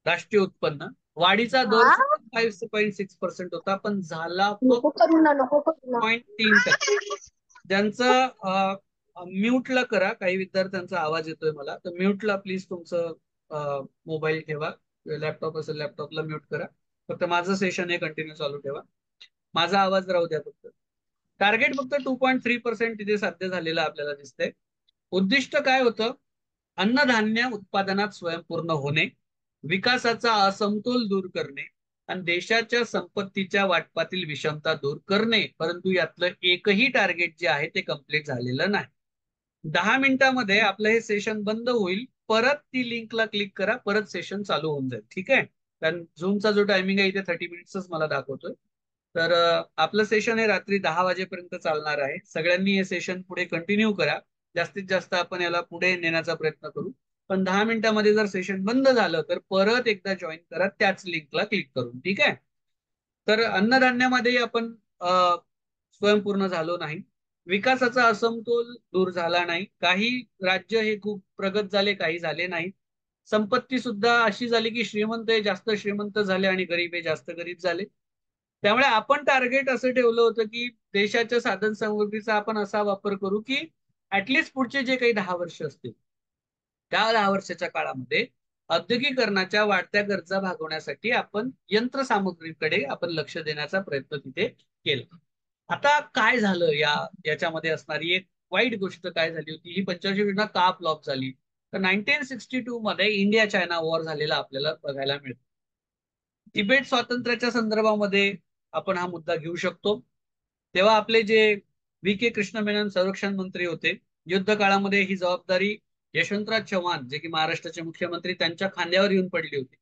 राष्ट्रीय उत्पन्न, वाढीचा दर हा, सुद्धा 5.6% होता, पण झाला नको फक्त करू ना, नको करू ना. 0.3%. ज्यांचं म्यूटला करा, काही विद्यार्थ्यांचा आवाज येतोय मला, तर म्यूटला प्लीज तुमचं मोबाईल ठेवा, लॅपटॉप असेल लॅपटॉपला म्यूट करा. फक्त माझं सेशन हे कंटिन्यू चालू ठेवा, माझा आवाज राहू द्या फक्त. टार्गेट फक्त 2.3% तिथे साध्य झालेलं आपल्याला दिसतंय. उद्दिष्ट काय होतं? अन्नधान्य उत्पादनात स्वयंपूर्ण होणे, विकासाचा असमतोल दूर करणे, आणि देशाच्या संपत्तीच्या वाटपातील विषमता दूर करणे. परंतु यातलं एकही टार्गेट जे आहे ते कम्प्लीट झालेलं नाही. 10 मिनिटामध्ये आपलं हे सेशन बंद होईल, परत ती लिंकला क्लिक करा, परत सेशन चालू होऊन जाईल. ठीक आहे, कारण झूमचा जो टायमिंग आहे इथे 30 मिनिट्सच मला दाखवतोय. तर आपलं सेशन हे रात्री 10 वाजेपर्यंत चालणार आहे. सगळ्यांनी हे सेशन पुढे कंटिन्यू करा, जास्तीत जास्त आपण याला पुढे नेण्याचा प्रयत्न करू. पण 10 मिनिटामध्ये जर सेशन बंद झालं तर परत एकदा जॉईन करा त्याच लिंकला क्लिक करून. ठीक आहे, तर अन्नधान्यामध्ये आपण स्वयंपूर्ण झालो नाही, विकासाचा असमतोल दूर झाला नाही, काही राज्य हे खूप प्रगत झाले, काही झाले नाही. संपत्ती सुद्धा अशी झाली की श्रीमंत हे जास्त श्रीमंत झाले आणि गरीब हे जास्त गरीब झाले. त्यामुळे आपण टार्गेट असं ठेवलं होतं की देशाच्या साधन सामुग्रीचा आपण असा वापर करू की ऍटलिस्ट पुढचे जे काही 10 वर्ष असतील त्या 10 वर्षाच्या काळामध्ये औद्योगिकरणाच्या वाढत्या गरजा भागवण्यासाठी आपण यंत्रसामुग्रीकडे आपण लक्ष देण्याचा प्रयत्न तिथे केला. आता काय झालं याच्यामध्ये असणारी एक वाईट गोष्ट काय झाली होती, ही पंचवर्षीय योजना का फ्लॉप झाली, तर 1962 मध्ये इंडिया चायना वॉर झालेला आपल्याला बघायला मिळतो. तिबेट स्वातंत्र्याच्या संदर्भामध्ये आपण हा मुद्दा घेऊ शकतो. तेव्हा आपले जे व्ही के कृष्ण मेनन संरक्षण मंत्री होते, युद्ध काळामध्ये ही जबाबदारी यशवंतराव चव्हाण जे की महाराष्ट्राचे मुख्यमंत्री त्यांच्या खांद्यावर येऊन पडली होती.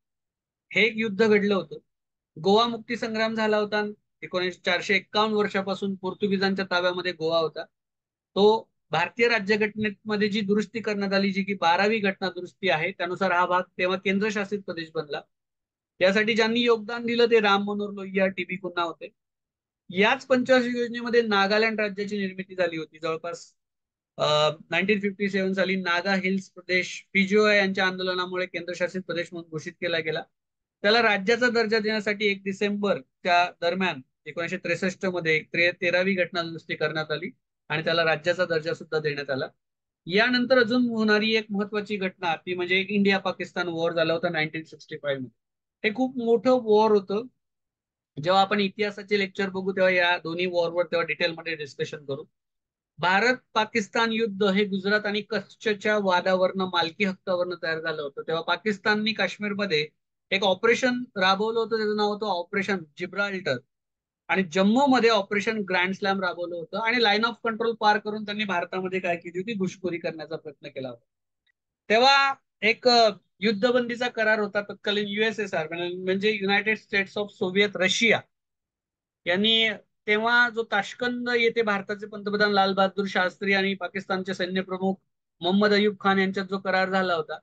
हे एक युद्ध घडलं होतं. गोवा मुक्ती संग्राम झाला होता. 451 वर्षापासून पोर्तुगीजांच्या ताब्यामध्ये गोवा होता. तो भारतीय राज्यघटनेमध्ये जी दुरुस्ती करण्यात आली, जी की 12वी घटना दुरुस्ती आहे, त्यानुसार हा भाग तेव्हा केंद्रशासित प्रदेश बनला. त्यासाठी ज्यांनी योगदान दिलं ते राम मनोहर लोहिया, टीबी कुन्हा होते. याच पंचवार्षिक योजनेमध्ये नागालँड राज्याची निर्मिती झाली होती. जवळपास 1957 साली नागा हिल्स प्रदेश पीजीओआय यांच्या आंदोलनामुळे केंद्रशासित प्रदेश म्हणून घोषित केला गेला. त्याला राज्याचा दर्जा देण्यासाठी 1 डिसेंबर त्या दरम्यान 1963 मध्ये 13वी घटना दुरुस्ती करण्यात आली आणि त्याला राज्याचा दर्जा सुद्धा देण्यात आला. यानंतर अजून होणारी एक महत्वाची घटना ती म्हणजे एक इंडिया पाकिस्तान वॉर झाला होता 1965 मध्ये. हे खूप मोठं वॉर होतं. जेव्हा आपण इतिहासाचे लेक्चर बघू तेव्हा या दोन्ही वॉरवर तेव्हा डिटेलमध्ये डिस्कशन करू. भारत पाकिस्तान युद्ध हे गुजरात आणि कच्छच्या वादावरनं, मालकी हक्कावरनं तयार झालं होतं. तेव्हा पाकिस्ताननी काश्मीरमध्ये एक ऑपरेशन राबवलं होतं, त्याचं नाव होतं ऑपरेशन जिब्राल्टर. आणि जम्मू मध्ये ऑपरेशन ग्रँड स्लॅम राबवलं होतं आणि लाईन ऑफ कंट्रोल पार करून त्यांनी भारतामध्ये काय केली होती, घुसखोरी करण्याचा प्रयत्न केला होता. तेव्हा एक युद्धबंदीचा करार होता तत्कालीन USSR म्हणजे United states of Soviet Russia यांनी. तेव्हा जो ताशकंद येथे भारताचे पंतप्रधान लाल बहादूर शास्त्री आणि पाकिस्तानचे सैन्य प्रमुख मोहम्मद अयूब खान यांच्यात जो करार झाला होता,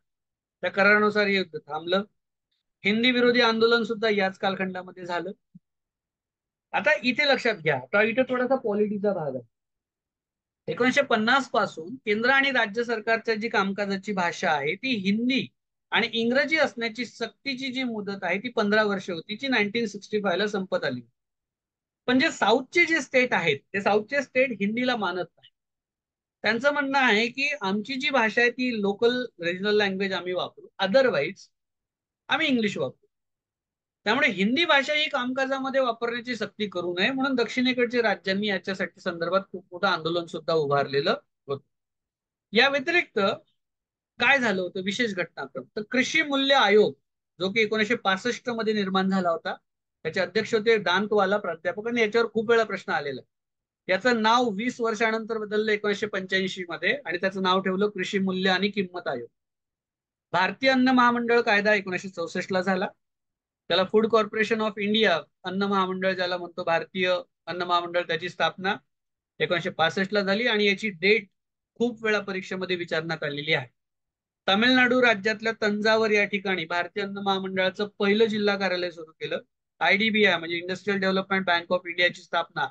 त्या करारानुसार हे युद्ध थांबलं. हिंदी विरोधी आंदोलन सुद्धा याच कालखंडामध्ये झालं. आता इथे लक्षात घ्या, आता इथे थोडासा पॉलिटिक्सचा भाग आहे. 1950 पासून केंद्र आणि राज्य सरकारच्या जी कामकाजाची भाषा आहे ती हिंदी आणि इंग्रजी असण्याची सक्तीची जी मुदत आहे ती 15 वर्ष होती, जी 1965 ला संपत आली. पण जे साऊथचे जे स्टेट आहेत ते साऊथचे स्टेट हिंदीला मानत नाही. त्यांचं म्हणणं आहे की आमची जी भाषा आहे ती लोकल रिजनल लँग्वेज आम्ही वापरू, अदरवाईज आम्ही इंग्लिश वापरू. त्यामुळे हिंदी भाषा ही कामकाजामध्ये वापरण्याची सक्ती करू नये म्हणून दक्षिणेकडच्या राज्यांनी याच्यासाठी संदर्भात खूप मोठं आंदोलन सुद्धा उभारलेलं होतं. या व्यतिरिक्त काय झालं होतं विशेष घटनाक्रम, तर कृषी मूल्य आयोग जो की 1965 मध्ये निर्माण झाला होता, त्याचे अध्यक्ष होते दांतवाला प्राध्यापक आणि याच्यावर खूप वेळा प्रश्न आलेला. याचं नाव 20 वर्षानंतर बदललं 1985 मध्ये आणि त्याचं नाव ठेवलं कृषी मूल्य आणि किंमत आयोग. भारतीय अन्न महामंडळ कायदा 1964 ला झाला. त्याला फूड कॉर्पोरेशन ऑफ इंडिया अन्न महामंडळ ज्याला म्हणतो, भारतीय अन्न महामंडळ, त्याची स्थापना 1965 ला झाली आणि याची डेट खूप वेळा परीक्षेमध्ये विचारण्यात आलेली आहे. तामिळनाडू राज्यातल्या तंजावर या ठिकाणी भारतीय अन्न महामंडळाचं पहिलं जिल्हा कार्यालय सुरू केलं. IDBI म्हणजे इंडस्ट्रियल डेव्हलपमेंट बँक ऑफ इंडियाची स्थापना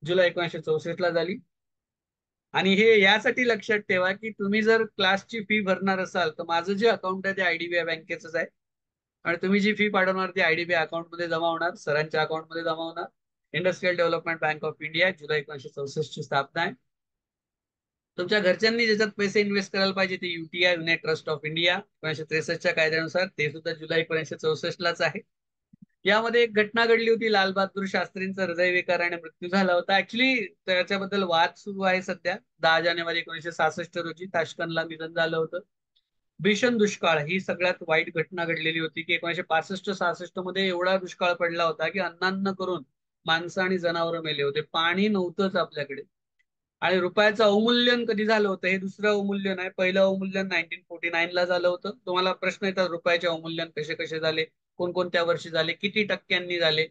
जुलै 1964 ला झाली. आणि हे यासाठी लक्षात ठेवा की तुम्ही जर क्लासची फी भरणार असाल तर माझं जे अकाउंट आहे ते IDBI बँकेचंच आहे आणि तुम्ही जी फी पाठवणार ती IDBI अकाउंट मध्ये जमा होणार, सरांच्या अकाउंट मध्ये जमा होणार. Industrial development bank of India जुलै 1964 ची स्थापना आहे. तुमच्या घरच्यांनी ज्याच्यात पैसे इन्व्हेस्ट करायला पाहिजे ते UTI united trust of India 1963च्या कायद्यानुसार ते सुद्धा जुलै 1964 लाच आहे. यामध्ये एक घटना घडली होती, लाल बहादूर शास्त्रींचा हृदयविकाराने मृत्यू झाला होता. ऍक्च्युली त्याच्याबद्दल वाद सुरू आहे सध्या. 10 जानेवारी 1966 रोजी ताशकंदला निधन झालं होतं. भीषण दुष्काळ ही सगळ्यात वाईट घटना घडलेली होती की 1965-66 मध्ये एवढा दुष्काळ पडला होता की अन्नान्न करून माणसं आणि जनावरं मेले होते. पाणी नव्हतंच आपल्याकडे. आणि रुपयाचं अवमूल्यन कधी झालं होतं, हे दुसरं अवमूल्यन आहे. पहिलं अवमूल्यन 1949 ला झालं होतं. तुम्हाला प्रश्न येतात रुपयाचे अवमूल्यन कसे कसे झाले, कोणकोणत्या वर्षी झाले, किती टक्क्यांनी झाले.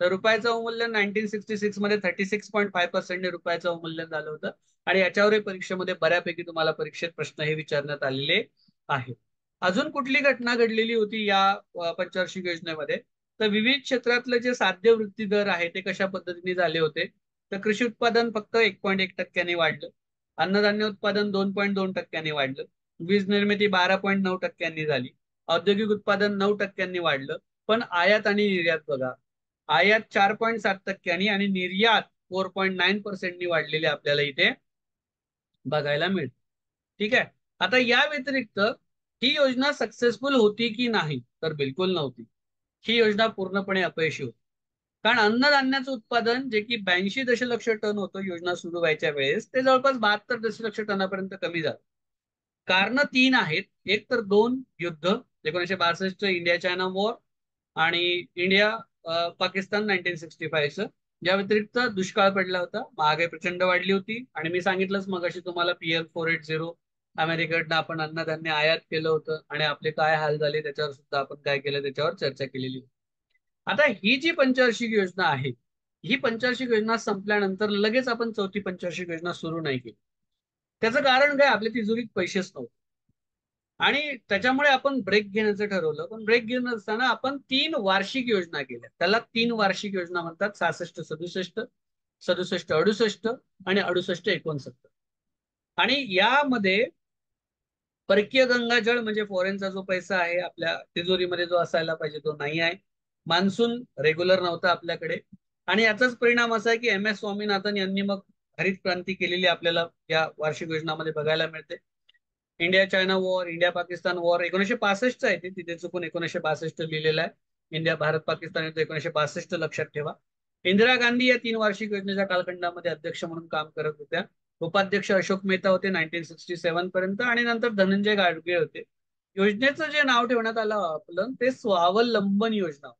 तर रुपयाचं अवमूल्यन 1966 मध्ये 36.5% रुपयाचं अवमूल्यन झालं होतं आणि याच्यावरही परीक्षेमध्ये बऱ्यापैकी तुम्हाला परीक्षेत प्रश्न हे विचारण्यात आलेले आहे. अजून कुठली घटना घडलेली होती या पंचवार्षिक योजनेमध्ये, तर विविध क्षेत्रातले जे साध्य वृत्ती दर आहे ते कशा पद्धतीने झाले होते, तर कृषी उत्पादन फक्त 1.1% वाढलं, अन्नधान्य उत्पादन 2.2% वाढलं, वीज निर्मिती 12.9% झाली, औद्योगिक उत्पादन 9% वाढलं. पण आयात आणि निर्यात बघा, आयात 4.7% आणि निर्यात 4.9% वाढलेली आपल्याला इथे बघायला मिळते. ठीक आहे. आता या व्यतिरिक्त ही योजना सक्सेसफुल होती की नाही, तर बिलकुल नव्हती. ही योजना पूर्णपणे अपयशी होती. कारण अन्नधान्याचं उत्पादन जे की 82 दशलक्ष टन होतं योजना सुरू व्हायच्या वेळेस, ते जवळपास 72 दशलक्ष टनापर्यंत कमी झालं. कारण तीन आहेत. एक तर दोन युद्ध, 1962 इंडिया चायना वॉर आणि इंडिया पाकिस्तान 1965चं. या व्यतिरिक्त दुष्काळ पडला होता, महागाई प्रचंड वाढली होती, आणि मी सांगितलंच मगाशी तुम्हाला PL 480 अमेरिकेकडनं आपण अन्नधान्य आयात केलं होतं आणि आपले काय हाल झाले त्याच्यावर सुद्धा आपण काय केलं त्याच्यावर चर्चा केलेली होती. आता ही जी पंचवार्षिक योजना आहे, ही पंचवार्षिक योजना संपल्यानंतर लगेच आपण चौथी पंचवार्षिक योजना सुरू नाही केली. त्याचं कारण काय, आपल्या तिजोरीत पैसेच नव्हते. आणि त्याच्यामुळे आपण ब्रेक घेण्याचं ठरवलं. पण ब्रेक घेऊन असताना आपण 3 वार्षिक योजना केल्या. त्याला 3 वार्षिक योजना म्हणतात. 66-67, 67-68 आणि 68-69. आणि यामध्ये परकीय गंगाजळ म्हणजे फॉरेनचा जो पैसा आहे आपल्या तिजोरीमध्ये जो असायला पाहिजे तो नाही आहे. मान्सून रेग्युलर नव्हता आपल्याकडे. आणि याचाच परिणाम असा आहे की MS स्वामीनाथन यांनी मग हरित क्रांती केलेली आपल्याला या वार्षिक योजनामध्ये बघायला मिळते. India China war, India Pakistan war 1965 आहे ते, तिथे चुकून 1962 लिहिलेलं आहे. इंडिया भारत पाकिस्तान युद्ध 1962 लक्षात ठेवा. इंदिरा गांधी या 3 वार्षिक योजनेच्या कालखंडामध्ये अध्यक्ष म्हणून काम करत होत्या. उपाध्यक्ष अशोक मेहता होते 1967 पर्यंत, आणि नंतर धनंजय गाडगीळ होते. योजनेचं जे नाव ठेवण्यात आलं आपलं ते स्वावलंबन योजना.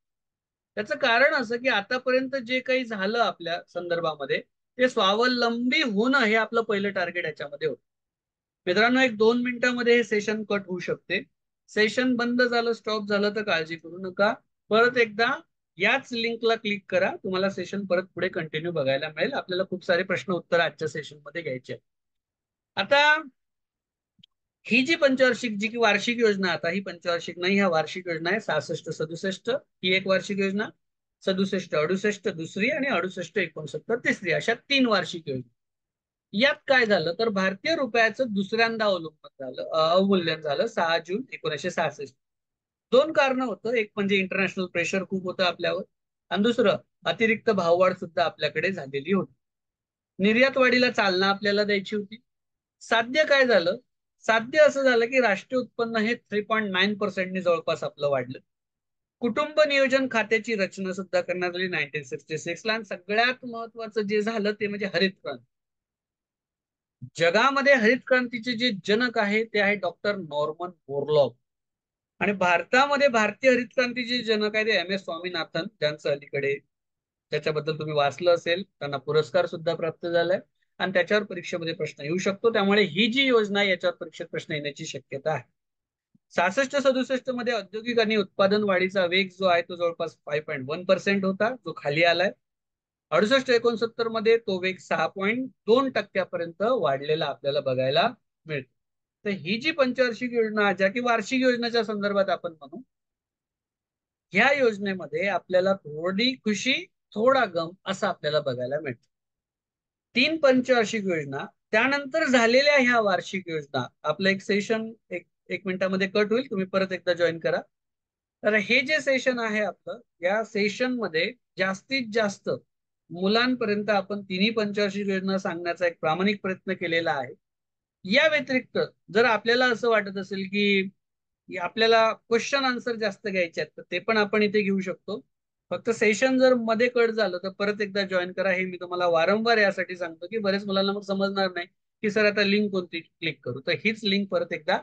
त्याचं कारण असं की आतापर्यंत जे काही झालं आपल्या संदर्भामध्ये, ते स्वावलंबी होणं हे आपलं पहिलं टार्गेट याच्यामध्ये होतं. मित्रांनो, 1-2 मिनिटांमध्ये हे सेशन कट होऊ शकते. सेशन बंद झालं, स्टॉप झालं तर काळजी करू नका. परत एकदा याच लिंकला क्लिक करा, तुम्हाला सेशन परत पुढे कंटिन्यू बघायला मिळेल. आपल्याला खूप सारे प्रश्न उत्तर आजच्या सेशन मध्ये घ्यायचे आहेत. आता ही जी पंचवार्षिक जी की वार्षिक योजना, आता ही पंचवार्षिक नाही, ह्या वार्षिक योजना आहे. 66-67 ही एक वार्षिक योजना, 67-68 दुसरी, आणि 68-69 तिसरी, अशा 3 वार्षिक योजना. यात काय झालं तर भारतीय रुपयाचं दुसऱ्यांदा अवमूल्यन झालं 6 जून 1966. दोन कारण होतं. एक म्हणजे इंटरनॅशनल प्रेशर खूप होतं आपल्यावर, आणि दुसरं अतिरिक्त भाववाढ सुद्धा आपल्याकडे झालेली होती. निर्यात वाढीला चालना आपल्याला द्यायची होती. साध्य काय झालं, साध्य असं झालं की राष्ट्रीय उत्पन्न हे 3.9% जवळपास आपलं वाढलं. कुटुंब नियोजन खात्याची रचना सुद्धा करण्यात आली 1966ला. आणि सगळ्यात महत्वाचं जे झालं ते म्हणजे हरित क्रांती. जगामध्ये हरित क्रांतीचे जे जनक आहे ते आहे डॉक्टर नॉर्मन बोरलॉग. आणि भारतामध्ये भारतीय हरित क्रांतीचे जनक आहे ते MS स्वामीनाथन, ज्यांचं अलीकडे त्याच्याबद्दल तुम्ही वाचलं असेल. त्यांना पुरस्कार सुद्धा प्राप्त झालाय, आणि त्याच्यावर परीक्षेमध्ये प्रश्न येऊ शकतो. त्यामुळे ही जी योजना आहे याच्यावर परीक्षेत प्रश्न येण्याची शक्यता आहे. 66-67 मध्ये औद्योगिक आणि उत्पादन वाढीचा वेग जो आहे तो जवळपास 5.1% होता, जो खाली आलाय. 68-69 मध्ये तो वेग 6.2% वाढलेला आपल्याला बघायला मिळतो. तर ही जी पंचवार्षिक योजना, ज्या की वार्षिक योजनेच्या संदर्भात आपण म्हणू, ह्या योजनेमध्ये आपल्याला थोडी खुशी थोडा गम असं आपल्याला बघायला मिळतं. 3 पंचवार्षिक योजना त्यानंतर झालेल्या ह्या वार्षिक योजना, आपलं एक सेशन एक मिनिटामध्ये कट होईल, तुम्ही परत एकदा जॉईन करा. तर हे जे सेशन आहे आपलं, या सेशन मध्ये जास्तीत जास्त मुलांपर्यंत आपण 3 पंचवार्षिक योजना सांगण्याचा एक प्रामाणिक प्रयत्न केलेला आहे. या व्यतिरिक्त जर आपल्याला असं वाटत असेल की आपल्याला क्वेश्चन आन्सर जास्त घ्यायचे आहेत, तर ते पण आपण इथे घेऊ शकतो. फक्त सेशन जर मध्ये कट झालं तर परत एकदा जॉईन करा. हे मी तुम्हाला वारंवार यासाठी सांगतो की बरेच मुलांना मग समजणार नाही की सर आता लिंक कोणती क्लिक करू. तर हीच लिंक परत एकदा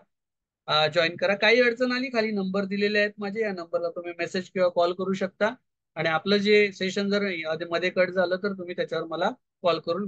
जॉईन करा. काही अडचण आली, खाली नंबर दिलेले आहेत माझे, या नंबरला तुम्ही मेसेज किंवा कॉल करू शकता. आणि आपलं जे सेशन जर मध्ये कट झालं तर तुम्ही त्याच्यावर मला कॉल करून